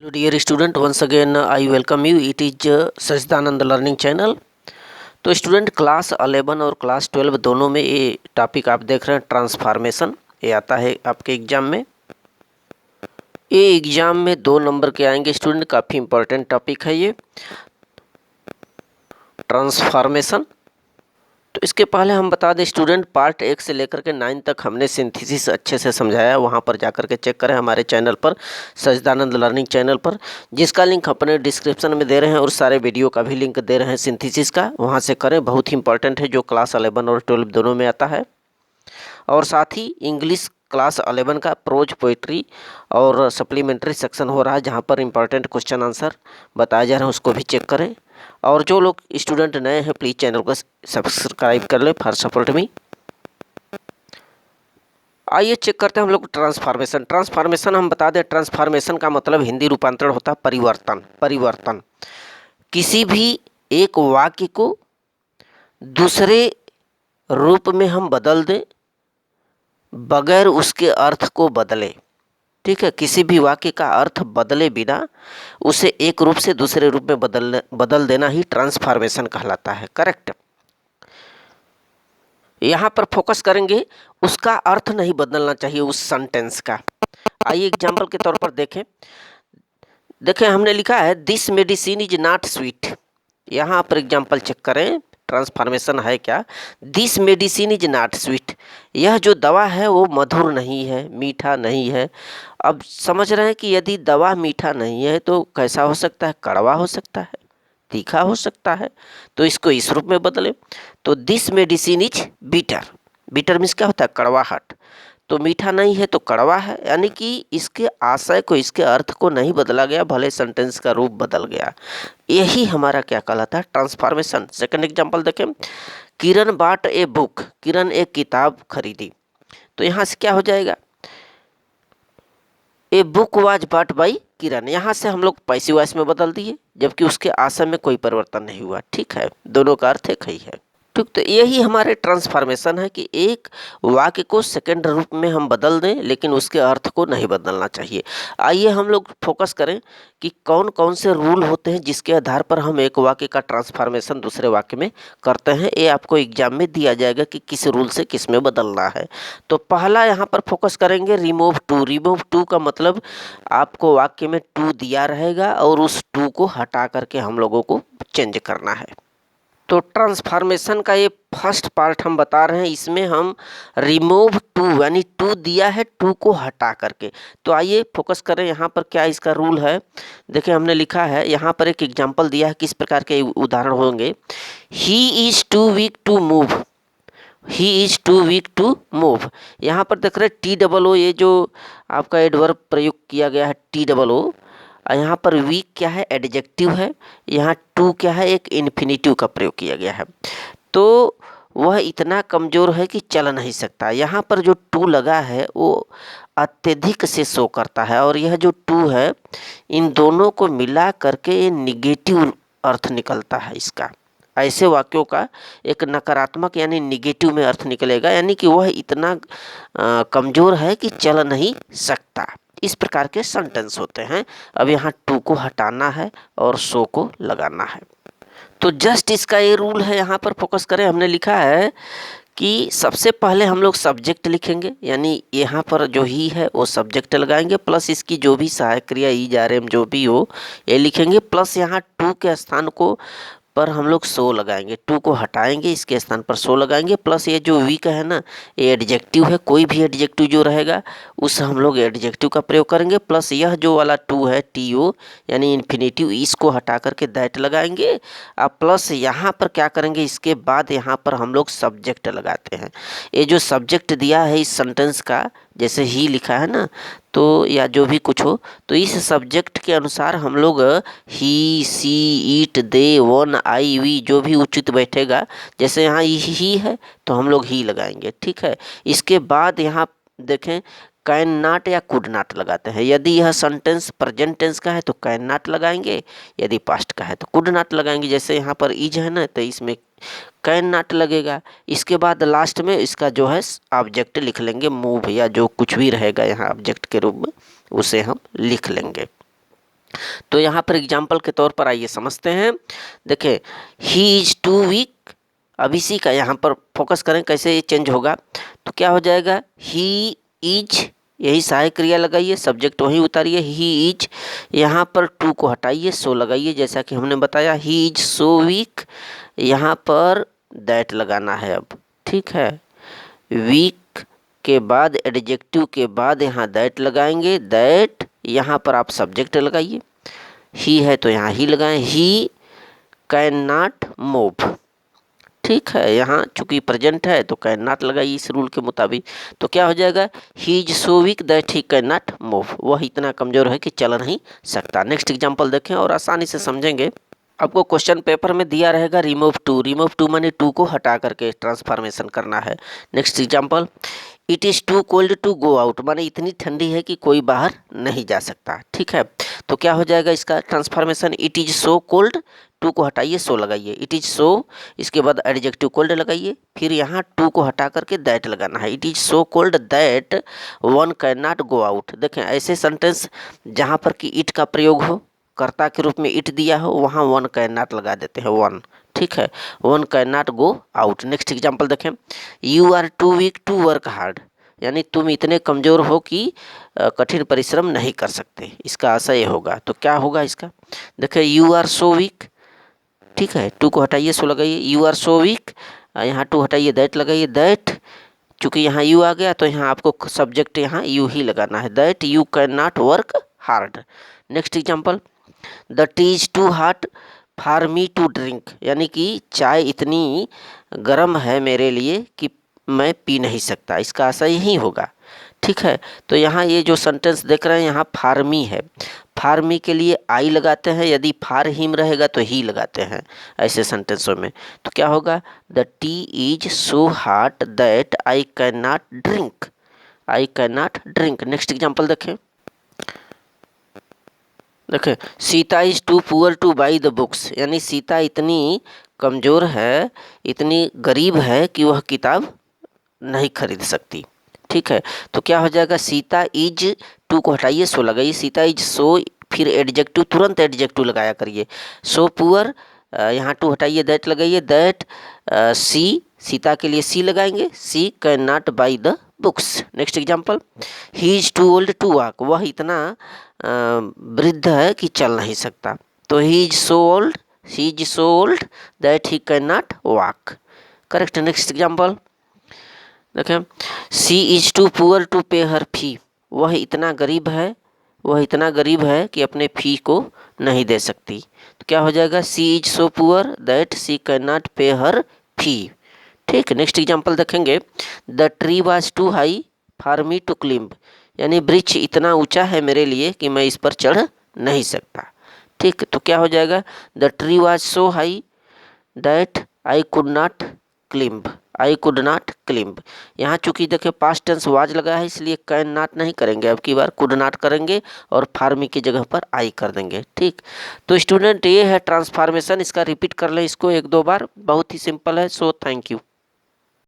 Hello dear student, once again I welcome you. It is Sachchidanand learning channel. तो student class 11 और class 12 दोनों में ये topic आप देख रहे हैं ट्रांसफॉर्मेशन। ये आता है आपके एग्जाम में। ये एग्जाम में 2 नंबर के आएंगे स्टूडेंट, काफ़ी इंपॉर्टेंट टॉपिक है ये ट्रांसफॉर्मेशन। तो इसके पहले हम बता दें स्टूडेंट, पार्ट 1 से लेकर के 9 तक हमने सिंथेसिस अच्छे से समझाया है। वहाँ पर जाकर के चेक करें हमारे चैनल पर, सच्चिदानंद लर्निंग चैनल पर, जिसका लिंक अपने डिस्क्रिप्शन में दे रहे हैं और सारे वीडियो का भी लिंक दे रहे हैं सिंथेसिस का। वहाँ से करें, बहुत ही इंपॉर्टेंट है, जो क्लास 11 और 12 दोनों में आता है। और साथ ही इंग्लिश क्लास 11 का प्रोज पोइट्री और सप्लीमेंट्री सेक्शन हो रहा है, जहाँ पर इंपॉर्टेंट क्वेश्चन आंसर बताए जा रहे हैं, उसको भी चेक करें। और जो लोग स्टूडेंट नए हैं प्लीज़ चैनल को सब्सक्राइब कर लें फॉर सपोर्ट मी। आइए चेक करते हैं हम लोग ट्रांसफॉर्मेशन। ट्रांसफॉर्मेशन हम बता दें, ट्रांसफॉर्मेशन का मतलब हिंदी रूपांतरण होता है परिवर्तन। परिवर्तन किसी भी एक वाक्य को दूसरे रूप में हम बदल दें बगैर उसके अर्थ को बदले। ठीक है, किसी भी वाक्य का अर्थ बदले बिना उसे एक रूप से दूसरे रूप में बदल देना ही ट्रांसफॉर्मेशन कहलाता है। करेक्ट। यहाँ पर फोकस करेंगे, उसका अर्थ नहीं बदलना चाहिए उस सेंटेंस का। आइए एग्जाम्पल के तौर पर देखें हमने लिखा है this medicine is not sweet. यहाँ पर एग्जाम्पल चेक करें, ट्रांसफॉर्मेशन है क्या। This medicine is not sweet, यह जो दवा है वो मधुर नहीं है, मीठा नहीं है। अब समझ रहे हैं कि यदि दवा मीठा नहीं है तो कैसा हो सकता है, कड़वा हो सकता है, तीखा हो सकता है। तो इसको इस रूप में बदलें, तो this medicine is bitter. Bitter means क्या होता है, कड़वाहट। तो मीठा नहीं है तो कड़वा है, यानी कि इसके आशय को, इसके अर्थ को नहीं बदला गया, भले सेंटेंस का रूप बदल गया। यही हमारा क्या कहलाता है, ट्रांसफॉर्मेशन। सेकंड एग्जांपल देखें, किरण बॉट ए बुक। किरण एक किताब खरीदी। तो यहाँ से क्या हो जाएगा, a book was bought by Kiran. यहाँ से हम लोग पैसिव वॉइस में बदल दिए, जबकि उसके आशय में कोई परिवर्तन नहीं हुआ। ठीक है, दोनों का अर्थ एक ही है। ठीक, तो यही हमारे ट्रांसफॉर्मेशन है कि एक वाक्य को सेकंड रूप में हम बदल दें लेकिन उसके अर्थ को नहीं बदलना चाहिए। आइए हम लोग फोकस करें कि कौन कौन से रूल होते हैं जिसके आधार पर हम एक वाक्य का ट्रांसफॉर्मेशन दूसरे वाक्य में करते हैं। ये आपको एग्जाम में दिया जाएगा कि किस रूल से किस में बदलना है। तो पहला यहाँ पर फोकस करेंगे रिमूव टू। रिमूव टू का मतलब आपको वाक्य में टू दिया रहेगा और उस टू को हटा करके हम लोगों को चेंज करना है। तो ट्रांसफॉर्मेशन का ये फर्स्ट पार्ट हम बता रहे हैं, इसमें हम रिमूव टू यानी टू दिया है, टू को हटा करके। तो आइए फोकस करें यहाँ पर क्या इसका रूल है। देखिए हमने लिखा है यहाँ पर एक एग्जांपल दिया है, किस प्रकार के उदाहरण होंगे। He is too weak to move. He is too weak to move. यहाँ पर देख रहे टी डबल ओ, ये जो आपका एडवर्ब प्रयोग किया गया है टी डबल ओ। यहाँ पर वीक क्या है, एडजेक्टिव है। यहाँ टू क्या है, एक इन्फिनिटिव का प्रयोग किया गया है। तो वह इतना कमज़ोर है कि चल नहीं सकता। यहाँ पर जो टू लगा है वो अत्यधिक से शो करता है, और यह जो टू है इन दोनों को मिला करके ये निगेटिव अर्थ निकलता है इसका। ऐसे वाक्यों का एक नकारात्मक यानी निगेटिव में अर्थ निकलेगा, यानी कि वह इतना कमज़ोर है कि चल नहीं सकता। इस प्रकार के सेंटेंस होते हैं। अब यहाँ टू को हटाना है और सो को लगाना है। तो जस्ट इसका ये रूल है, यहाँ पर फोकस करें। हमने लिखा है कि सबसे पहले हम लोग सब्जेक्ट लिखेंगे, यानी यहाँ पर जो ही है वो सब्जेक्ट लगाएंगे, प्लस इसकी जो भी सहायक क्रिया ईज आर एम जो भी हो ये लिखेंगे, प्लस यहाँ टू के स्थान को पर हम लोग सो लगाएंगे। टू को हटाएंगे, इसके स्थान पर सो लगाएंगे, प्लस ये जो वीक है ना ये एडजेक्टिव है, कोई भी एडजेक्टिव जो रहेगा उस हम लोग एडजेक्टिव का प्रयोग करेंगे, प्लस यह जो वाला टू है टी ओ यानी इन्फिनिटिव, इसको हटा करके दैट लगाएंगे। अब प्लस यहाँ पर क्या करेंगे, इसके बाद यहाँ पर हम लोग सब्जेक्ट लगाते हैं। ये जो सब्जेक्ट दिया है इस सेंटेंस का, जैसे ही लिखा है ना, तो या जो भी कुछ हो, तो इस सब्जेक्ट के अनुसार हम लोग ही, सी, ईट, दे, वन, आई, वी जो भी उचित बैठेगा, जैसे यहाँ ही है तो हम लोग ही लगाएंगे। ठीक है, इसके बाद यहाँ देखें कैन नॉट या कुड नॉट लगाते हैं। यदि यह सेंटेंस प्रेजेंट टेंस का है तो कैन नॉट लगाएंगे, यदि पास्ट का है तो कुड नॉट लगाएंगे। जैसे यहाँ पर इज है ना तो इसमें कैन नॉट लगेगा। इसके बाद लास्ट में इसका जो है ऑब्जेक्ट लिख लेंगे, मूव या जो कुछ भी रहेगा यहाँ ऑब्जेक्ट के रूप में उसे हम लिख लेंगे। तो यहाँ पर एग्जाम्पल के तौर पर आइए समझते हैं। देखें, ही इज टू वीक, अब इसी का यहाँ पर फोकस करें कैसे ये चेंज होगा। तो क्या हो जाएगा, ही इज, यही सहायक क्रिया लगाइए, सब्जेक्ट वहीं उतारिए, ही इज, यहाँ पर टू को हटाइए, सो लगाइए जैसा कि हमने बताया, ही इज सो वीक, यहाँ पर दैट लगाना है अब, ठीक है। वीक के बाद एडजेक्टिव के बाद यहाँ दैट लगाएंगे, दैट यहाँ पर आप सब्जेक्ट लगाइए, ही है तो यहाँ ही लगाएं, ही कैन नॉट मूव, ठीक है। यहाँ चूंकि प्रेजेंट है तो कैन नॉट लगाइए इस रूल के मुताबिक। तो क्या हो जाएगा, ही is so weak that he can not move, वह इतना कमजोर है कि चल नहीं सकता। नेक्स्ट एग्जांपल देखें और आसानी से समझेंगे। आपको क्वेश्चन पेपर में दिया रहेगा रिमूव टू माने टू को हटा करके ट्रांसफॉर्मेशन करना है। Next example, it is too cold to go out, माने इतनी ठंडी है कि कोई बाहर नहीं जा सकता, ठीक है। तो क्या हो जाएगा इसका transformation, it is so cold, too को हटाइए सो लगाइए, इट इज़ सो, इसके बाद एडजेक्टिव कोल्ड लगाइए, फिर यहाँ टू को हटा करके दैट लगाना है, it is so cold that one can not go out. देखें ऐसे सेंटेंस जहाँ पर कि इट का प्रयोग हो, कर्ता के रूप में इट दिया हो, वहाँ वन कैन नॉट लगा देते हैं, वन, ठीक है, one can not go out. Next example देखें, you are too weak to work hard, यानी तुम इतने कमज़ोर हो कि कठिन परिश्रम नहीं कर सकते, इसका आशय होगा। तो क्या होगा इसका, देखिए यू आर सो वीक, ठीक है, टू को हटाइए सो लगाइए, यू आर सो वीक, यहाँ टू हटाइए दैट लगाइए, दैट चूँकि यहाँ यू आ गया तो यहाँ आपको सब्जेक्ट यहाँ यू ही लगाना है, that you can not work hard. Next example, the tea is too hot for me to drink, यानी कि चाय इतनी गर्म है मेरे लिए कि मैं पी नहीं सकता, इसका आशय यही होगा, ठीक है। तो यहाँ ये जो सेंटेंस देख रहे हैं यहाँ फार मी है, फार मी के लिए आई लगाते हैं, यदि फार हिम रहेगा तो ही लगाते हैं ऐसे सेंटेंसों में। तो क्या होगा, the tea is so hot that I can not drink, I can not drink. Next example देखें, Sita is too poor to buy the books, यानी सीता इतनी कमज़ोर है, इतनी गरीब है कि वह किताब नहीं खरीद सकती, ठीक है। तो क्या हो जाएगा, सीता इज, टू को हटाइए सो लगाइए, सीता इज सो, फिर एडजेक्टिव तुरंत एडजेक्टिव लगाया करिए, सो पुअर, यहाँ टू हटाइए दैट लगाइए, दैट सी, सीता के लिए सी लगाएंगे, she can not buy the books. Next example, he is too old to walk, वह इतना वृद्ध है कि चल नहीं सकता, तो he is so old, he is so old that he can not walk, correct. Next example देखें, she is too poor to pay her फी, वह इतना गरीब है, वह इतना गरीब है कि अपने फी को नहीं दे सकती। तो क्या हो जाएगा, she is so poor that she can not pay her fee, ठीक। नेक्स्ट एग्जांपल देखेंगे, the tree was too high for me to climb, यानी वृक्ष इतना ऊंचा है मेरे लिए कि मैं इस पर चढ़ नहीं सकता, ठीक। तो क्या हो जाएगा, the tree was so high that I could not climb, I could not climb. यहाँ चूंकि देखिए पास्ट टेंस वाज लगा है इसलिए कैन नॉट नहीं करेंगे, अब की बार कुड नॉट करेंगे और फार्मी की जगह पर आई कर देंगे, ठीक। तो स्टूडेंट ये है ट्रांसफॉर्मेशन, इसका रिपीट कर लें इसको एक दो बार, बहुत ही सिंपल है। So thank you.